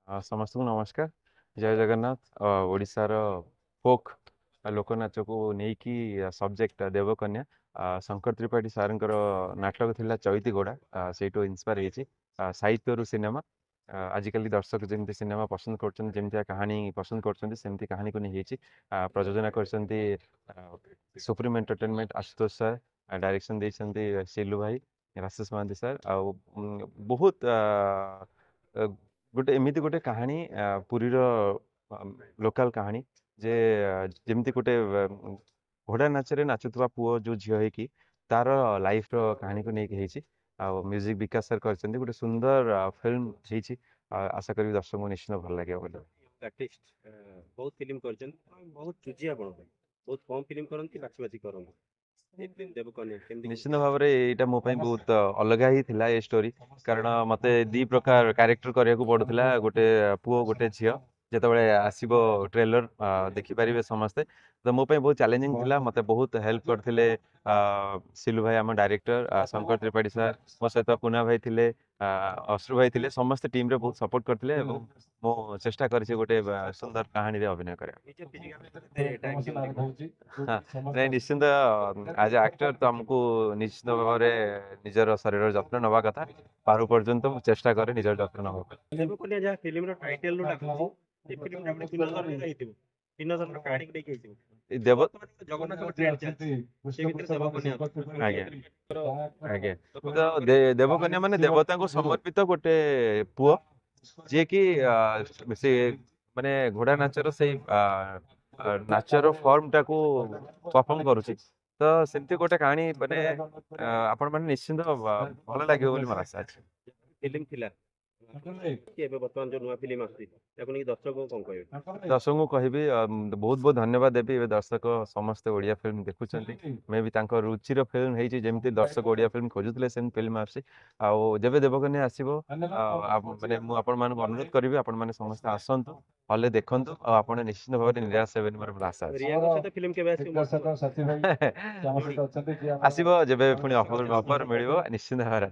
समस्त को नमस्कार। जय जगन्नाथ। ओडिशार फोक लोकनाच को नहीं सब्जेक्ट देवकन्या शंकर त्रिपाठी सार नाटक थिला चैती गोड़ा से इन्स्पायर होती साहित्य सिनेमा। आजिकल दर्शक जमी सिनेमा पसंद कर कहानी पसंद करमती कहानी को नहीं प्रयोजना कर supreme entertainment Ashutosh sir direction देते सिलू भाई राशेष महांती सर बहुत गोटे एमती गोटे कहानी पुरीर लोकल कहानी जे जमती गोटे घोड़ा नाचरे नाचुवा पुओ जो झील है तार लाइफ कहानी को लेकिन म्यूजिक विकास सर कर गोटे सुंदर फिल्म होती आशा करी दर्शक को निश्चित भल लगे बोले आर्टिस्ट बहुत फिल्म करछन बहुत चुजी आपण बहुत कम फिल्म करंती बाछी बाछी करन ए देवकन्या केमती निश्चित भाव में यहाँ मोपाई बहुत अलग ही थिला ये स्टोरी कारण मत दी प्रकार क्यारेक्टर करने को पड़ूला गोटे पुओ गोटे झील जिते आसो ट्रेलर देखिपारे समस्ते तो मोपाई बहुत चैलेंजिंग थिला मत बहुत हेल्प करते सिलू भाई आम डायरेक्टर शंकर त्रिपाठी सर मो सहित पुना भाई थे अश्रु भाई थे समस्त टीम रे बहुत सपोर्ट करते मो चेष्टा कर गोटे सुंदर कहानी रे अभिनय कर नहीं निश्चिंत आज एक्टर तो हमको निश्चित भाव में निजर शरीर जत्न नवा कथा पारु पर्यंत चेष्टा करे निजर जत्न नवा देवकन्या जहाँ फिल्म रो टाइटल रो लागो ए फिल्म रे बिनोदर रहिथिबो बिनोदर रो कहानी को लेके आइथिबो देव जगन्नाथ को ट्रेंड चलछि से भितर देवकन्या आज्ञा आज्ञा तो देवकन्या माने देवता को समर्पित गोटे पुओ जे कि से माने घोड़ा नाचर से नाचर फॉर्म टाको परफॉर्म करुछि तो सेमती गोटे कहानी माने आपण माने निश्चिंत भल लागियो बोली मोर आशा अछि फिल्म थिला कि एबे वर्तमान जो नुवा फिल्म आछि ताको नै दर्शक को कोन कहबे दर्शक को कहबी बहुत बहुत धन्यवाद देवी ए दर्शक समस्ते ओडिया फिल्म देखुचंती मे भी तांको रुचिर फिल्म हेची जेमती दर्शक ओडिया फिल्म खोजुतले सेम फिल्म आसी आ जेबे देवकन्या आसीबो माने मु आपण मान अनुरोध करिवि आपण माने समस्ते आसंतु हले देखंतु आ आपण निश्चित भाबरे निराश हेबेनि मोर आशा अछि रिया को सहित फिल्म केबे आसी आसीबो जेबे पुनी ऑफर मिलिबो निश्चित भाबरे